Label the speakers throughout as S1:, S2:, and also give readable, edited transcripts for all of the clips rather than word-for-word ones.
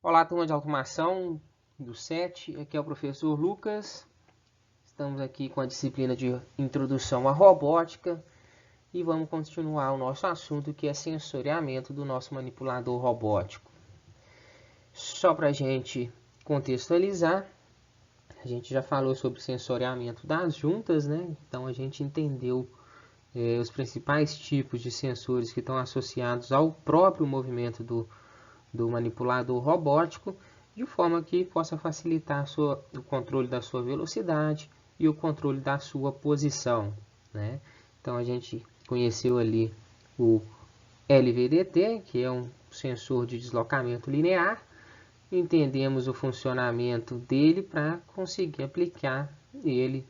S1: Olá, turma de automação do 7, aqui é o professor Lucas. Estamos aqui com a disciplina de Introdução à Robótica e vamos continuar o nosso assunto, que é sensoriamento do nosso manipulador robótico. Só para a gente contextualizar, a gente já falou sobre sensoriamento das juntas, né? Então a gente entendeu os principais tipos de sensores que estão associados ao próprio movimento do manipulador robótico, de forma que possa facilitar o controle da sua velocidade e o controle da sua posição, né? Então a gente conheceu ali o LVDT, que é um sensor de deslocamento linear. Entendemos o funcionamento dele para conseguir aplicar ele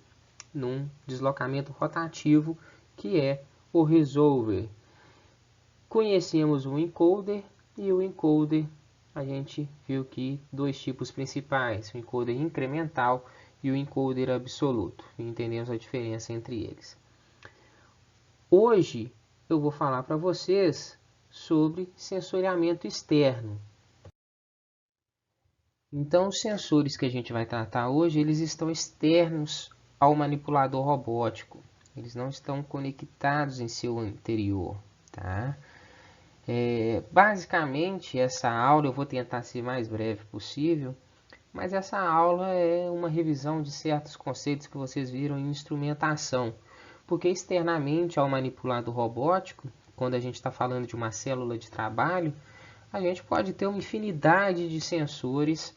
S1: num deslocamento rotativo, que é o resolver. Conhecemos o encoder, e o encoder a gente viu que dois tipos principais, o encoder incremental e o encoder absoluto. Entendemos a diferença entre eles. Hoje eu vou falar para vocês sobre sensoriamento externo. Então, os sensores que a gente vai tratar hoje, eles estão externos ao manipulador robótico. Eles não estão conectados em seu interior, tá? Basicamente, essa aula eu vou tentar ser mais breve possível, mas essa aula é uma revisão de certos conceitos que vocês viram em instrumentação, porque externamente ao manipulador robótico, quando a gente está falando de uma célula de trabalho, a gente pode ter uma infinidade de sensores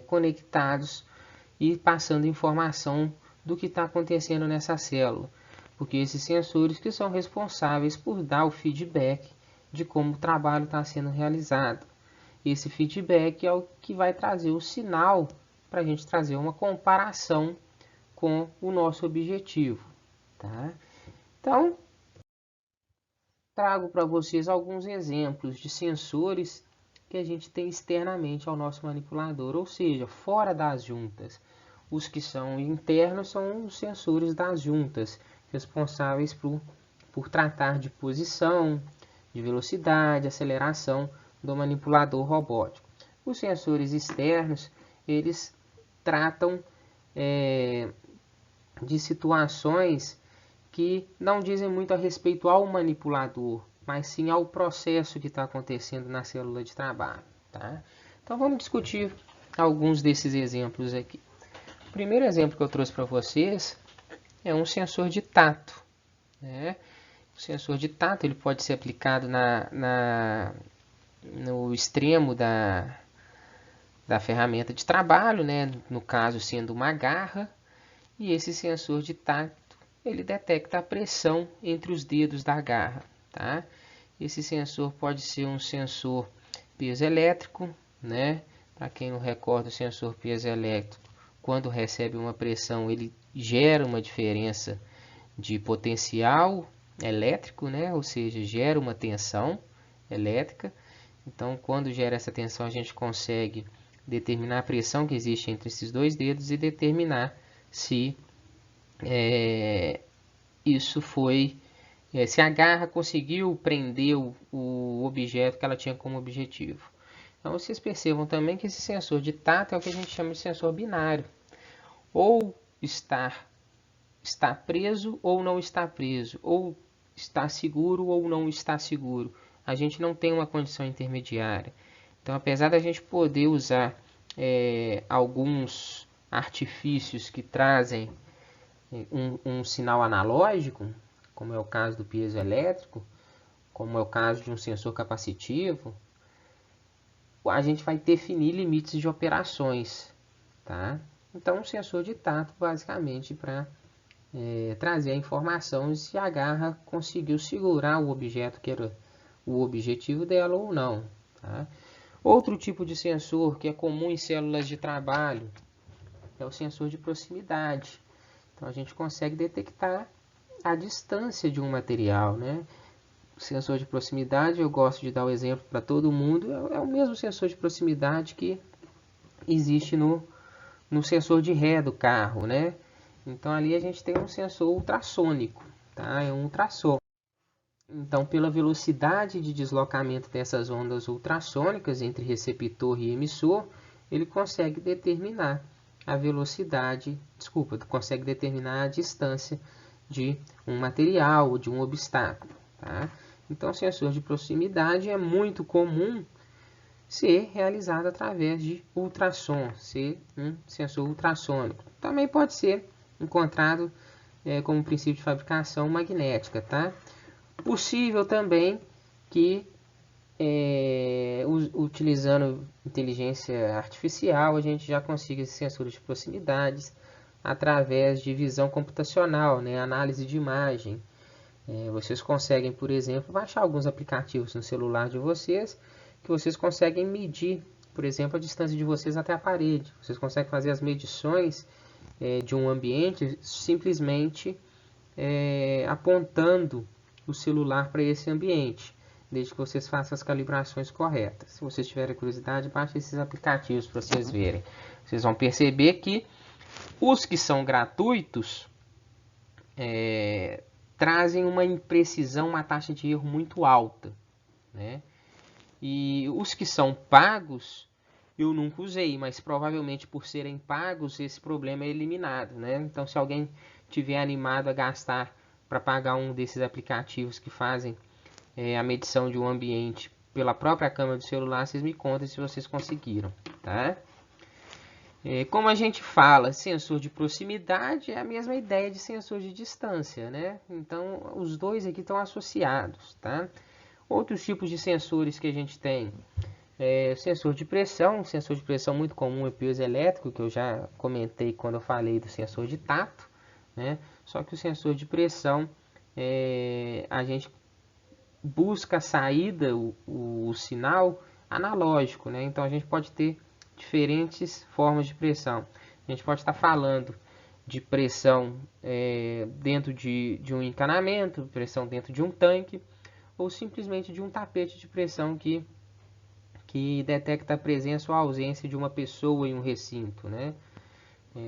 S1: conectados e passando informação do que está acontecendo nessa célula, porque esses sensores que são responsáveis por dar o feedback de como o trabalho está sendo realizado. Esse feedback é o que vai trazer o sinal para a gente trazer uma comparação com o nosso objetivo. Tá? Então, trago para vocês alguns exemplos de sensores que a gente tem externamente ao nosso manipulador, ou seja, fora das juntas. Os que são internos são os sensores das juntas, responsáveis por tratar de posição, de velocidade, aceleração do manipulador robótico. Os sensores externos, eles tratam de situações que não dizem muito a respeito ao manipulador, mas sim ao processo que está acontecendo na célula de trabalho. Tá? Então vamos discutir alguns desses exemplos aqui. O primeiro exemplo que eu trouxe para vocês é um sensor de tato. Né? O sensor de tato ele pode ser aplicado no extremo da ferramenta de trabalho, né? No caso sendo uma garra, e esse sensor de tato ele detecta a pressão entre os dedos da garra. Tá? Esse sensor pode ser um sensor piezoelétrico, né? Para quem não recorda, o sensor piezoelétrico, quando recebe uma pressão, ele gera uma diferença de potencial elétrico, né? Ou seja, gera uma tensão elétrica. Então, quando gera essa tensão, a gente consegue determinar a pressão que existe entre esses dois dedos e determinar se isso foi, se a garra conseguiu prender o objeto que ela tinha como objetivo. Então, vocês percebam também que esse sensor de tato é o que a gente chama de sensor binário. Ou está preso ou não está preso, ou está seguro ou não está seguro. A gente não tem uma condição intermediária. Então, apesar da gente poder usar alguns artifícios que trazem um sinal analógico, como é o caso do piezoelétrico, como é o caso de um sensor capacitivo, a gente vai definir limites de operações. Tá? Então, um sensor de tato, basicamente, para trazer a informação se a garra conseguiu segurar o objeto que era o objetivo dela ou não. Tá? Outro tipo de sensor que é comum em células de trabalho é o sensor de proximidade. Então a gente consegue detectar a distância de um material. Né? O sensor de proximidade, eu gosto de dar o exemplo para todo mundo, é o mesmo sensor de proximidade que existe no sensor de ré do carro. Né? Então ali a gente tem um sensor ultrassônico, tá? É um ultrassom. Então, pela velocidade de deslocamento dessas ondas ultrassônicas entre receptor e emissor, ele consegue determinar a velocidade, consegue determinar a distância de um material ou de um obstáculo. Tá? Então, o sensor de proximidade é muito comum ser realizado através de ultrassom, ser um sensor ultrassônico. Também pode ser encontrado como princípio de fabricação magnética, tá? Possível também que, utilizando inteligência artificial, a gente já consiga esses sensores de proximidades através de visão computacional, né? Análise de imagem. Vocês conseguem, por exemplo, baixar alguns aplicativos no celular de vocês, que vocês conseguem medir, por exemplo, a distância de vocês até a parede. Vocês conseguem fazer as medições de um ambiente simplesmente apontando o celular para esse ambiente, desde que vocês façam as calibrações corretas. Se vocês tiverem curiosidade, baixe esses aplicativos para vocês verem. Vocês vão perceber que os que são gratuitos trazem uma imprecisão, uma taxa de erro muito alta, né? E os que são pagos, eu nunca usei, mas provavelmente por serem pagos, esse problema é eliminado, né? Então, se alguém tiver animado a gastar para pagar um desses aplicativos que fazem a medição de um ambiente pela própria câmera do celular, vocês me contem se vocês conseguiram, tá? Como a gente fala, sensor de proximidade é a mesma ideia de sensor de distância, né? Então, os dois aqui estão associados, tá? Outros tipos de sensores que a gente tem, sensor de pressão. Um sensor de pressão muito comum é o piezoelétrico, que eu já comentei quando eu falei do sensor de tato, né? Só que o sensor de pressão, a gente busca a saída, o sinal analógico, né? Então a gente pode ter diferentes formas de pressão. A gente pode estar falando de pressão dentro de um encanamento, pressão dentro de um tanque, ou simplesmente de um tapete de pressão que detecta a presença ou a ausência de uma pessoa em um recinto, né?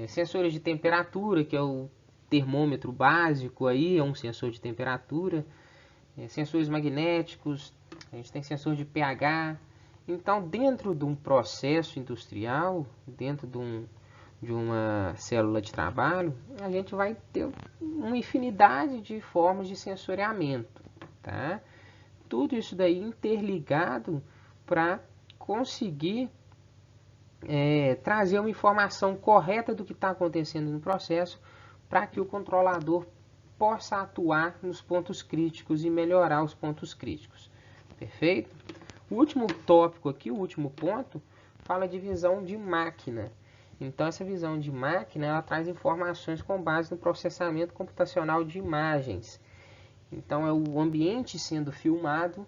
S1: Sensores de temperatura, que é o termômetro básico aí, é um sensor de temperatura. Sensores magnéticos, a gente tem sensor de pH. Então, dentro de um processo industrial, dentro de uma célula de trabalho, a gente vai ter uma infinidade de formas de sensoriamento, tá? Tudo isso daí interligado para conseguir trazer uma informação correta do que está acontecendo no processo, para que o controlador possa atuar nos pontos críticos e melhorar os pontos críticos. Perfeito? O último tópico aqui, o último ponto, fala de visão de máquina. Então, essa visão de máquina, ela traz informações com base no processamento computacional de imagens. Então, é o ambiente sendo filmado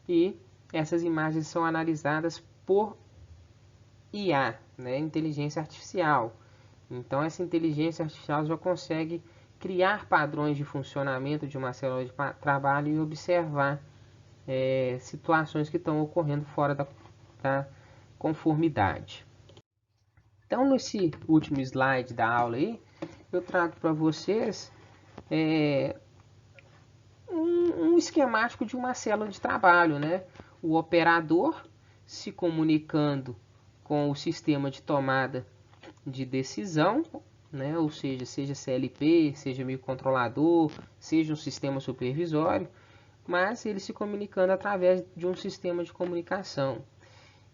S1: e essas imagens são analisadas por IA, né? Inteligência artificial. Então, essa inteligência artificial já consegue criar padrões de funcionamento de uma célula de trabalho e observar situações que estão ocorrendo fora da conformidade. Então, nesse último slide da aula aí, eu trago para vocês um esquemático de uma célula de trabalho, né? O operador se comunicando com o sistema de tomada de decisão, né? Ou seja CLP, seja microcontrolador, seja um sistema supervisório, mas ele se comunicando através de um sistema de comunicação.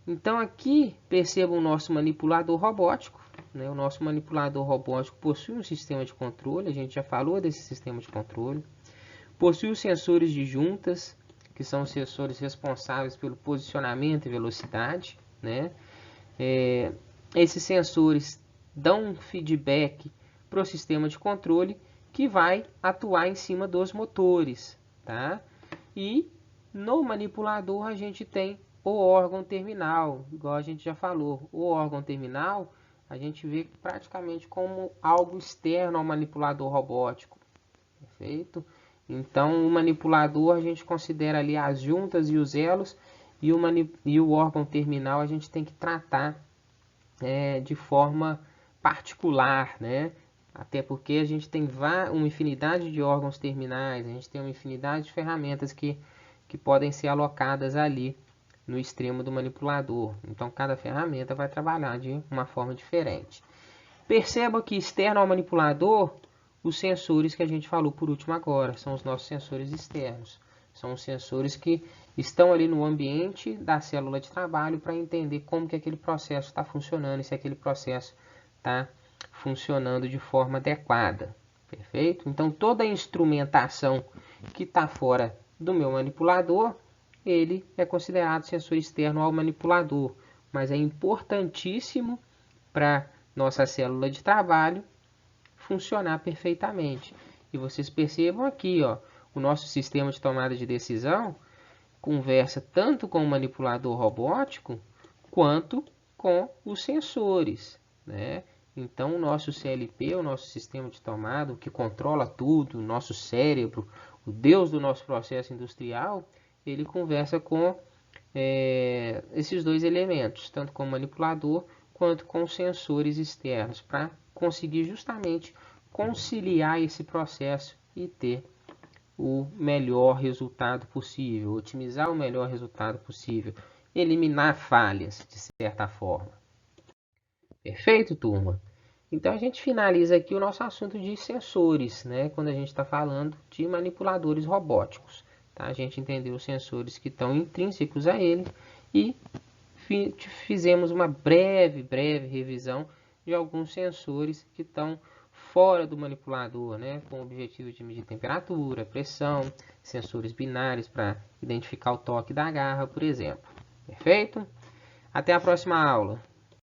S1: Então aqui percebam o nosso manipulador robótico, né? O nosso manipulador robótico possui um sistema de controle, a gente já falou desse sistema de controle, possui os sensores de juntas, que são os sensores responsáveis pelo posicionamento e velocidade, né? Esses sensores dão um feedback para o sistema de controle que vai atuar em cima dos motores, tá? E no manipulador a gente tem o órgão terminal, igual a gente já falou. O órgão terminal a gente vê praticamente como algo externo ao manipulador robótico, perfeito? Então o manipulador a gente considera ali as juntas e os elos, e o órgão terminal a gente tem que tratar de forma particular, né? Até porque a gente tem uma infinidade de órgãos terminais, a gente tem uma infinidade de ferramentas que podem ser alocadas ali no extremo do manipulador. Então, cada ferramenta vai trabalhar de uma forma diferente. Perceba que externo ao manipulador, os sensores que a gente falou por último agora, são os nossos sensores externos. São os sensores que estão ali no ambiente da célula de trabalho para entender como que aquele processo está funcionando e se aquele processo está funcionando de forma adequada. Perfeito? Então, toda a instrumentação que está fora do meu manipulador, ele é considerado sensor externo ao manipulador. Mas é importantíssimo para nossa célula de trabalho funcionar perfeitamente. E vocês percebam aqui, ó, o nosso sistema de tomada de decisão conversa tanto com o manipulador robótico quanto com os sensores, né? Então, o nosso CLP, o nosso sistema de tomada, o que controla tudo, o nosso cérebro, o Deus do nosso processo industrial, ele conversa com esses dois elementos, tanto com o manipulador quanto com os sensores externos, para conseguir justamente conciliar esse processo e ter o melhor resultado possível, otimizar o melhor resultado possível, eliminar falhas, de certa forma. Perfeito, turma? Então, a gente finaliza aqui o nosso assunto de sensores, né? Quando a gente está falando de manipuladores robóticos. Tá? A gente entendeu os sensores que estão intrínsecos a ele e fizemos uma breve revisão de alguns sensores que estão fora do manipulador, né? Com o objetivo de medir temperatura, pressão, sensores binários para identificar o toque da garra, por exemplo. Perfeito? Até a próxima aula.